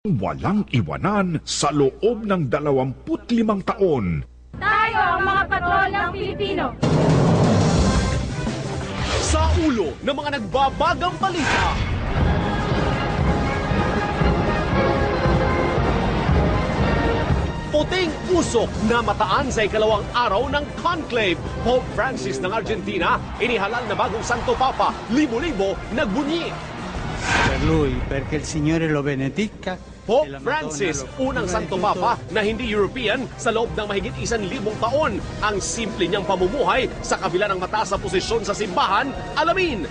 Walang iwanan sa loob ng 25 taon. Tayo ang mga patrol ng Pilipino. Sa ulo ng mga nagbabagang balita. Puting usok na mataan sa ikalawang araw ng conclave. Pope Francis ng Argentina, inihalal na bagong Santo Papa, libo-libo nagbunyi. Per lui, perché il Signore lo benedica. Pope Francis, unang Santo Papa na hindi European sa loob ng mahigit 1,000 taon. Ang simple niyang pamumuhay sa kabila ng mataas na posisyon sa simbahan, alamin!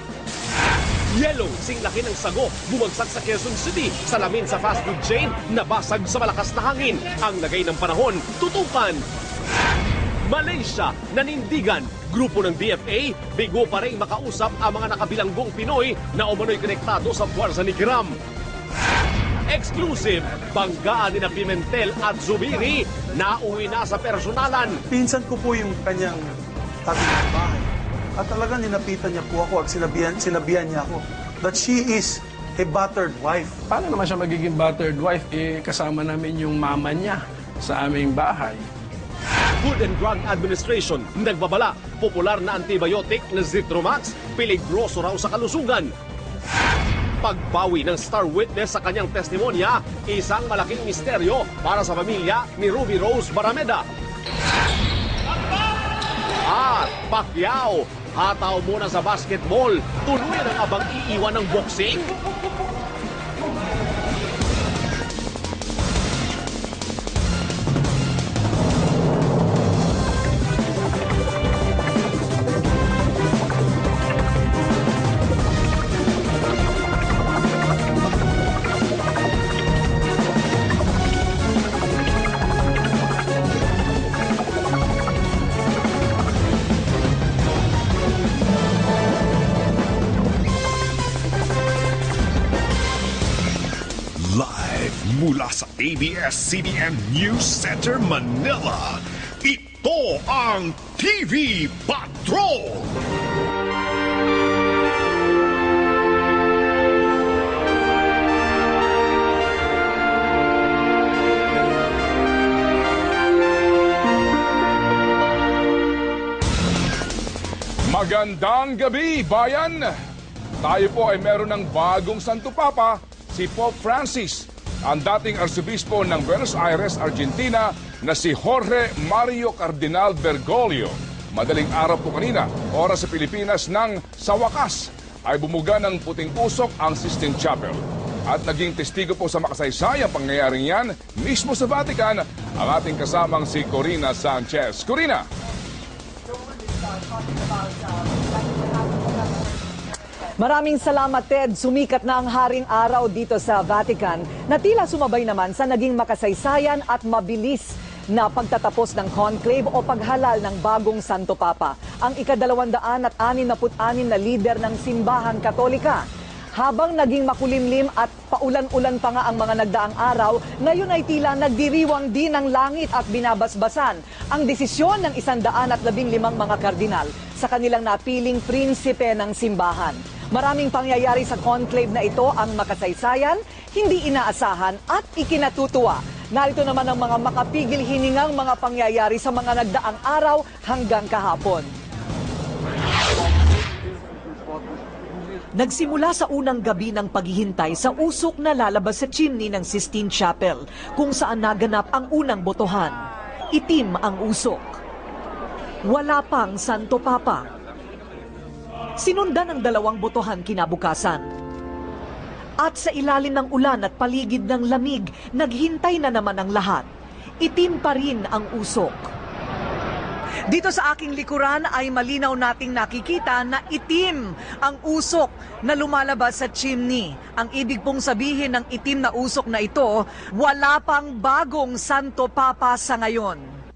Yellow, singlaki ng sago, bumagsak sa Quezon City, salamin sa fast food chain, nabasag sa malakas na hangin. Ang lagay ng panahon, tutukan. Malaysia, nanindigan, grupo ng DFA, bigo pa rin makausap ang mga nakabilanggong Pinoy na umano'y konektado sa puwersa ni Kiram. Exclusive, banggaan ni na Pimentel at Zubiri, nauwi na sa personalan. Pinsan ko po yung kanyang tabi ng bahay. At talagang ninapitan niya po ako at sinabihan niya ako that she is a battered wife. Paano naman siya magiging battered wife? Kasama namin yung mama niya sa aming bahay. Food and Drug Administration nagbabala, popular na antibiotic na Zithromax, peligroso raw sa kalusugan. Pagbawi ng star witness sa kanyang testimonya, isang malaking misteryo para sa pamilya ni Ruby Rose Barameda. At Pacquiao, hataw muna sa basketball, tuloy ang abang iiwan ng boxing. Live mula sa ABS-CBN News Center, Manila. Ito ang TV Patrol! Magandang gabi, bayan! Tayo po ay meron ng bagong Santo Papa, si Pope Francis, ang dating Arsobispo ng Buenos Aires, Argentina na si Jorge Mario Cardinal Bergoglio. Madaling araw po kanina, oras sa Pilipinas nang sa wakas ay bumuga ng puting usok ang Sistine Chapel. At naging testigo po sa makasaysayang pangyayaring yan mismo sa Vatican ang ating kasamang si Corina Sanchez. Corina! Maraming salamat, Ted. Sumikat na ang Haring Araw dito sa Vatican na tila sumabay naman sa naging makasaysayan at mabilis na pagtatapos ng conclave o paghalal ng bagong Santo Papa, ang ika-266 na lider ng Simbahang Katolika. Habang naging makulimlim at paulan-ulan pa nga ang mga nagdaang araw, ngayon ay tila nagdiriwang din ng langit at binabasbasan ang desisyon ng 115 mga kardinal sa kanilang napiling prinsipe ng simbahan. Maraming pangyayari sa conclave na ito ang makasaysayan, hindi inaasahan at ikinatutuwa. Narito naman ang mga makapigil hiningang mga pangyayari sa mga nagdaang araw hanggang kahapon. Nagsimula sa unang gabi ng paghihintay sa usok na lalabas sa chimney ng Sistine Chapel, kung saan naganap ang unang botohan. Itim ang usok. Wala pang Santo Papa. Sinundan ang 2 botohan kinabukasan. At sa ilalim ng ulan at paligid ng lamig, naghintay na naman ang lahat. Itim pa rin ang usok. Dito sa aking likuran ay malinaw nating nakikita na itim ang usok na lumalabas sa chimney. Ang ibig pong sabihin ng itim na usok na ito, wala pang bagong Santo Papa sa ngayon.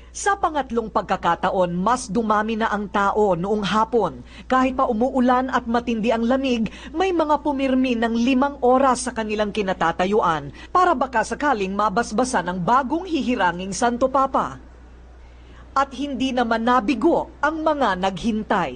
Sa pangatlong pagkakataon, mas dumami na ang tao noong hapon. Kahit pa umuulan at matindi ang lamig, may mga pumirmi ng 5 oras sa kanilang kinatatayuan para baka sakaling mabasbasan ang bagong hihiranging Santo Papa. At hindi naman nabigo ang mga naghintay.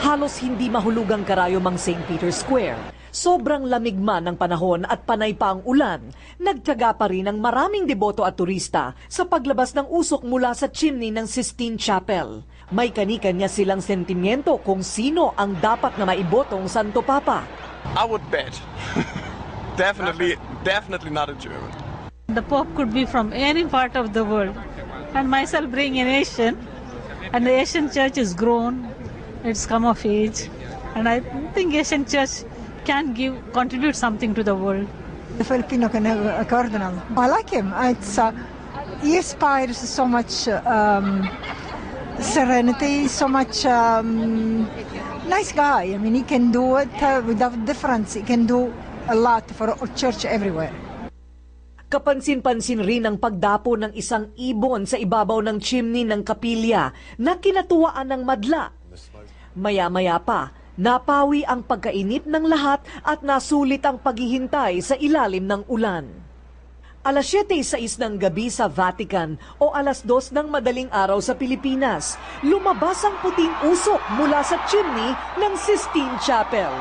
Halos hindi mahulugang karayom ang St. Peter's Square. Sobrang lamig man ng panahon at panay pa ang ulan, nagtiyaga pa rin ang maraming deboto at turista sa paglabas ng usok mula sa chimney ng Sistine Chapel. May kani-kanya silang sentimiento kung sino ang dapat na maibotong Santo Papa. I would bet. Definitely not a German. The Pope could be from any part of the world. And myself being an Asian, and the Asian Church is grown, it's come of age. And I think Asian Church can contribute something to the world. The Filipino cardinal. I like him. He inspires so much serenity, so much nice guy. I mean, he can do it without difference. He can do a lot for church everywhere. Kapansin-pansin rin ang pagdapo ng isang ibon sa ibabaw ng chimney ng kapilya na kinatuwaan ng madla. Maya-maya pa, napawi ang pagkainip ng lahat at nasulit ang paghihintay sa ilalim ng ulan. Alas 7:06 ng gabi sa Vatican o alas 2 ng madaling araw sa Pilipinas, lumabas ang puting usok mula sa chimney ng Sistine Chapel.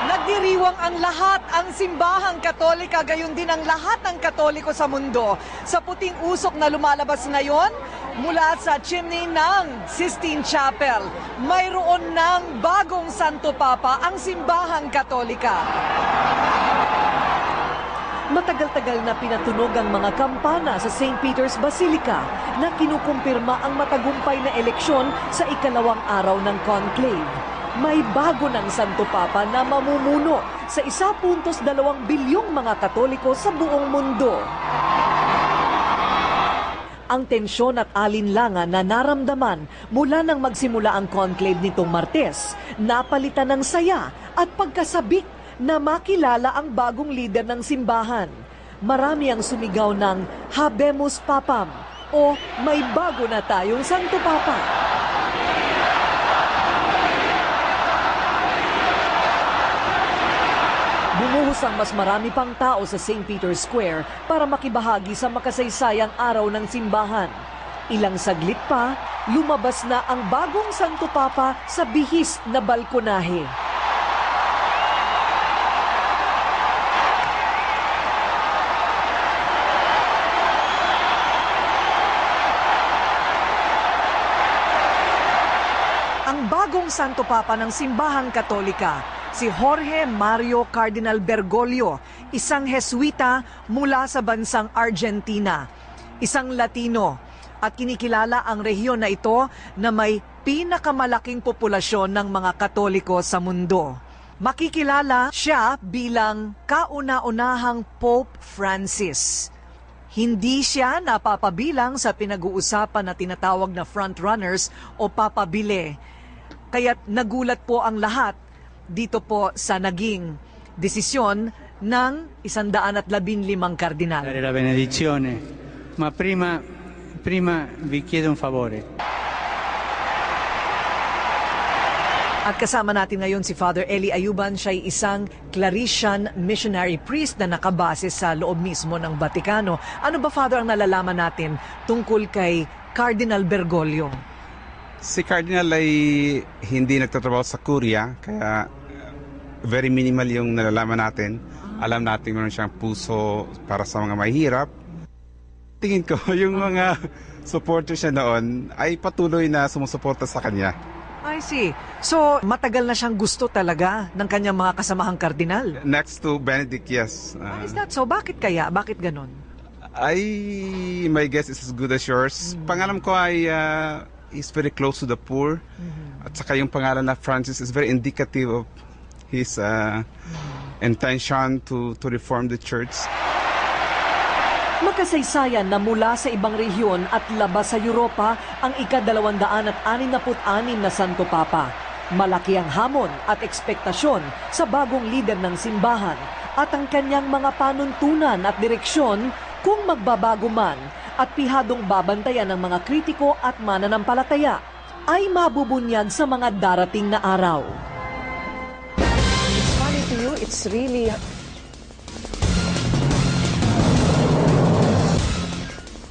Nagdiriwang ang lahat, ang simbahang Katolika, gayon din ang lahat ng Katoliko sa mundo. Sa puting usok na lumalabas ngayon mula sa chimney ng Sistine Chapel, mayroon ng bagong Santo Papa ang simbahang Katolika. Matagal-tagal na pinatunog ang mga kampana sa St. Peter's Basilica na kinukumpirma ang matagumpay na eleksyon sa ikalawang araw ng conclave. May bago ng Santo Papa na mamumuno sa 1.2 bilyong mga Katoliko sa buong mundo. Ang tensyon at alinlangan na naramdaman mula nang magsimula ang conclave nitong Martes, napalitan ng saya at pagkasabik na makilala ang bagong lider ng simbahan. Marami ang sumigaw ng Habemus Papam o may bago na tayong Santo Papa. Bumuhos ang mas marami pang tao sa St. Peter's Square para makibahagi sa makasaysayang araw ng simbahan. Ilang saglit pa, lumabas na ang bagong Santo Papa sa bihis na balkonahe. Ang bagong Santo Papa ng Simbahang Katolika, si Jorge Mario Cardinal Bergoglio, isang Jesuita mula sa bansang Argentina, isang Latino, at kinikilala ang rehiyon na ito na may pinakamalaking populasyon ng mga Katoliko sa mundo. Makikilala siya bilang kauna-unahang Pope Francis. Hindi siya napapabilang sa pinag-uusapan na tinatawag na frontrunners o papabile. Kaya't nagulat po ang lahat dito po sa naging desisyon ng 115 kardinal. La benedizione, ma prima vi chiedo un favore. At kasama natin ngayon si Father Eli Ayuban. Siya ay isang Claretian missionary priest na nakabase sa loob mismo ng Vatikano. Ano ba, Father, ang nalalaman natin tungkol kay Cardinal Bergoglio? Si Cardinal ay hindi nagtatrabaho sa Kuria, kaya very minimal yung nalalaman natin. Alam natin meron siyang puso para sa mga mahihirap. Tingin ko, yung mga supporters siya noon ay patuloy na sumusuporta sa kanya. I see. So, matagal na siyang gusto talaga ng kanyang mga kasamahang kardinal? Next to Benedict, yes. Is that so? Bakit kaya? Bakit ganon? My guess is as good as yours. Pangalan ko ay is very close to the poor. At saka yung pangalan na Francis is very indicative of his intention to reform the church. Makasaysayan na mula sa ibang rehiyon at labas sa Europa ang ika-266 na Santo Papa. Malaki ang hamon at ekspektasyon sa bagong lider ng simbahan at ang kanyang mga panuntunan at direksyon kung magbabago man at pihadong babantayan ng mga kritiko at mananampalataya ay mabubunyag sa mga darating na araw. Funny to you, it's really...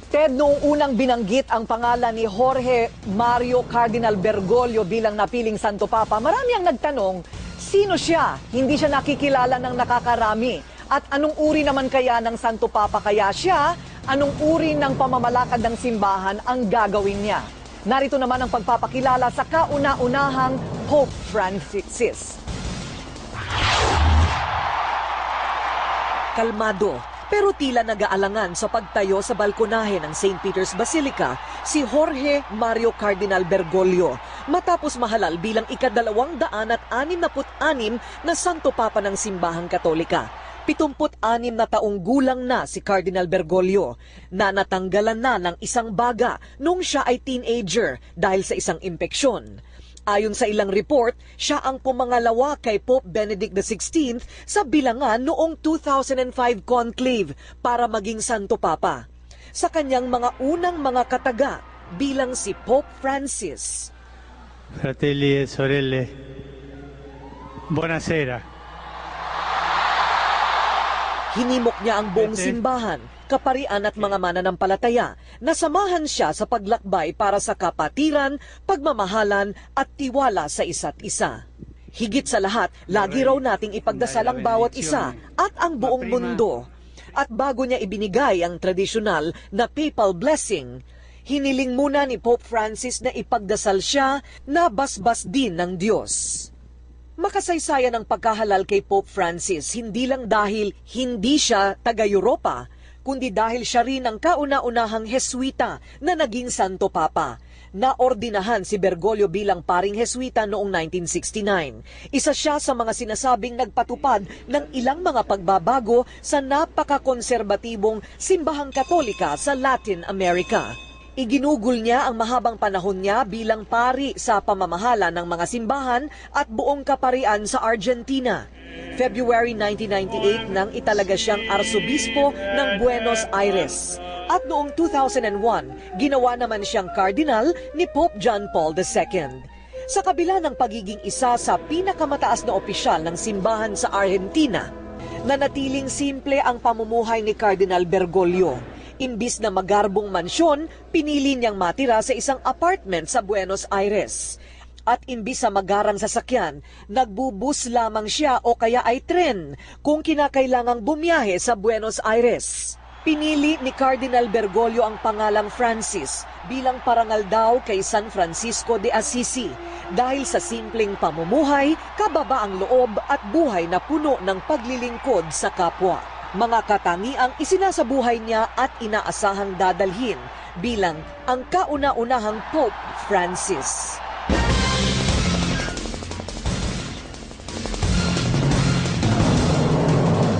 Ted, noong unang binanggit ang pangalan ni Jorge Mario Cardinal Bergoglio bilang napiling Santo Papa, marami ang nagtanong, sino siya? Hindi siya nakikilala ng nakakarami. At anong uri naman kaya ng Santo Papa kaya siya? Anong uri ng pamamalakad ng simbahan ang gagawin niya? Narito naman ang pagpapakilala sa kauna-unahang Pope Francis. Kalmado, pero tila nag-aalangan sa pagtayo sa balkonahe ng St. Peter's Basilica si Jorge Mario Cardinal Bergoglio matapos mahalal bilang ika-266 na Santo Papa ng Simbahang Katolika. 76 na taong gulang na si Cardinal Bergoglio na natanggalan na ng isang baga nung siya ay teenager dahil sa isang impeksyon. Ayon sa ilang report, siya ang pumangalawa kay Pope Benedict XVI sa bilangan noong 2005 conclave para maging Santo Papa. Sa kanyang mga unang mga kataga bilang si Pope Francis. Fratelli e sorelle, buonasera. Hinimok niya ang buong simbahan, kaparian at mga mananampalataya na samahan siya sa paglakbay para sa kapatiran, pagmamahalan at tiwala sa isa't isa. Higit sa lahat, lagi raw nating ipagdasal ang bawat isa at ang buong mundo. At bago niya ibinigay ang tradisyonal na papal blessing, hiniling muna ni Pope Francis na ipagdasal siya na basbas din ng Diyos. Makasaysayan ang pagkahalal kay Pope Francis hindi lang dahil hindi siya taga-Europa, kundi dahil siya rin ang kauna-unahang Jesuita na naging Santo Papa. Naordinahan si Bergoglio bilang paring Jesuita noong 1969. Isa siya sa mga sinasabing nagpatupad ng ilang mga pagbabago sa napakakonserbatibong simbahang Katolika sa Latin America. Iginugol niya ang mahabang panahon niya bilang pari sa pamamahala ng mga simbahan at buong kaparian sa Argentina. February 1998 nang italaga siyang arsobispo ng Buenos Aires. At noong 2001, ginawa naman siyang kardinal ni Pope John Paul II. Sa kabila ng pagiging isa sa pinakamataas na opisyal ng simbahan sa Argentina, nanatiling simple ang pamumuhay ni Cardinal Bergoglio. Imbis na magarbong mansyon, pinili niyang matira sa isang apartment sa Buenos Aires. At imbis sa magarang sasakyan, nagbubus lamang siya o kaya ay tren kung kinakailangang bumiyahe sa Buenos Aires. Pinili ni Cardinal Bergoglio ang pangalang Francis bilang parangal daw kay San Francisco de Assisi dahil sa simpleng pamumuhay, kababaang loob at buhay na puno ng paglilingkod sa kapwa. Mga katangiang isinasabuhay niya at inaasahang dadalhin bilang ang kauna-unahang Pope Francis.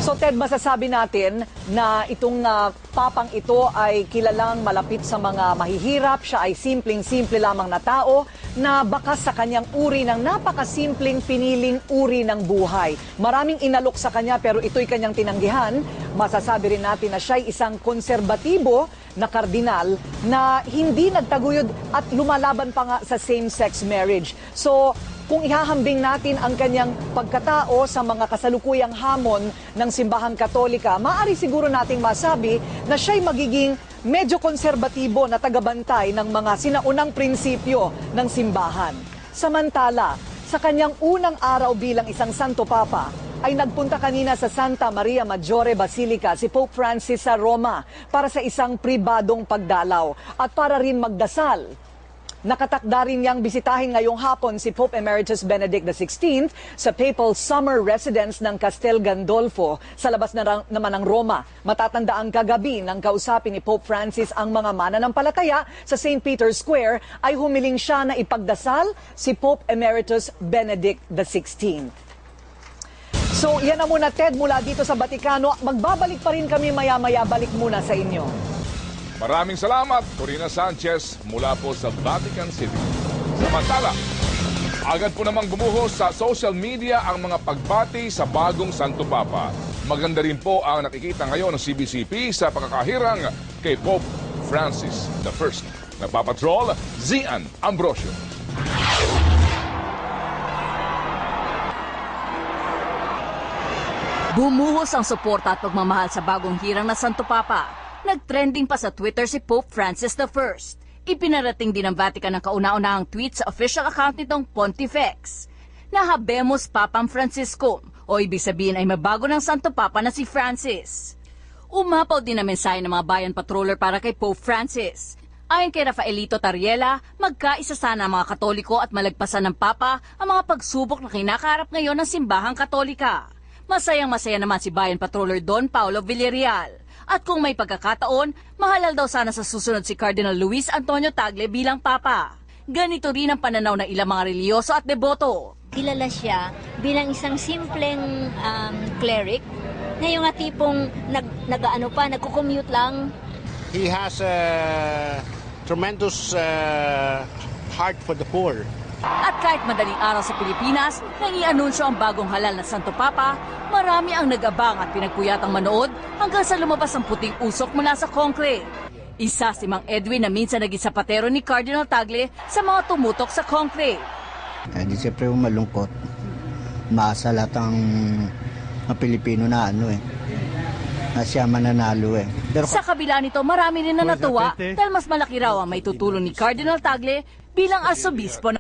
So Ted, masasabi natin na itong papang ito ay kilalang malapit sa mga mahihirap. Siya ay simpleng-simple lamang na tao na bakas sa kanyang uri ng napakasimpleng piniling uri ng buhay. Maraming inalok sa kanya pero ito'y kanyang tinanggihan. Masasabi rin natin na siya'y isang konserbatibo na kardinal na hindi nagtaguyod at lumalaban pa nga sa same-sex marriage. So, kung ihahambing natin ang kanyang pagkatao sa mga kasalukuyang hamon ng simbahang Katolika, maaari siguro nating masabi na siya'y magiging medyo konserbatibo na tagabantay ng mga sinaunang prinsipyo ng simbahan. Samantala, sa kanyang unang araw bilang isang Santo Papa, ay nagpunta kanina sa Santa Maria Maggiore Basilica si Pope Francis sa Roma para sa isang pribadong pagdalaw at para rin magdasal. Nakatakda rin niyang bisitahin ngayong hapon si Pope Emeritus Benedict XVI sa Papal Summer Residence ng Castel Gandolfo sa labas naman ng Roma. Matatandaan kagabi nang kausapin ni Pope Francis ang mga mananampalataya sa St. Peter's Square ay humiling siya na ipagdasal si Pope Emeritus Benedict XVI. So yan na muna Ted mula dito sa Batikano. Magbabalik pa rin kami maya-maya, balik muna sa inyo. Maraming salamat, Corina Sanchez, mula po sa Vatican City. Samantala, agad po namang gumuho sa social media ang mga pagbati sa bagong Santo Papa. Maganda rin po ang nakikita ngayon ng CBCP sa pagkakahirang kay Pope Francis I. Nagpapatrol, Zian Ambrosio. Bumuhos ang suporta at pagmamahal sa bagong hirang na Santo Papa. Nag-trending pa sa Twitter si Pope Francis I. Ipinarating din ng Vatican ang kauna-unahang tweet sa official account nitong Pontifex. Nahabemos Papam Francisco, o ibig sabihin ay mabago ng Santo Papa na si Francis. Umapaw din ang mensahe ng mga bayan patroller para kay Pope Francis. Ayon kay Rafaelito Tariela, magkaisa sana ang mga Katoliko at malagpasan ng Papa ang mga pagsubok na kinakaharap ngayon ng simbahang Katolika. Masayang-masaya naman si bayan patroller Don Paulo Villarreal. At kung may pagkakataon, mahalal daw sana sa susunod si Cardinal Luis Antonio Tagle bilang Papa. Ganito rin ang pananaw ng ilang mga reliyoso at deboto. Kilala siya bilang isang simpleng cleric na yung tipong nagko-commute lang. He has a tremendous heart for the poor. At kahit madaling araw sa Pilipinas, nang i-anunsyo ang bagong halal na Santo Papa, marami ang nag-abang at pinagpuyatang manood hanggang sa lumabas ang puting usok mula sa conclave. Isa si Mang Edwin na minsan naging sapatero ni Cardinal Tagle sa mga tumutok sa conclave. Hindi siyempre malungkot. Maasa lahat ang Pilipino na na siya mananalo Pero sa kabila nito, marami rin na natuwa dahil mas malaki raw ang may tutulong ni Cardinal Tagle bilang arsobispo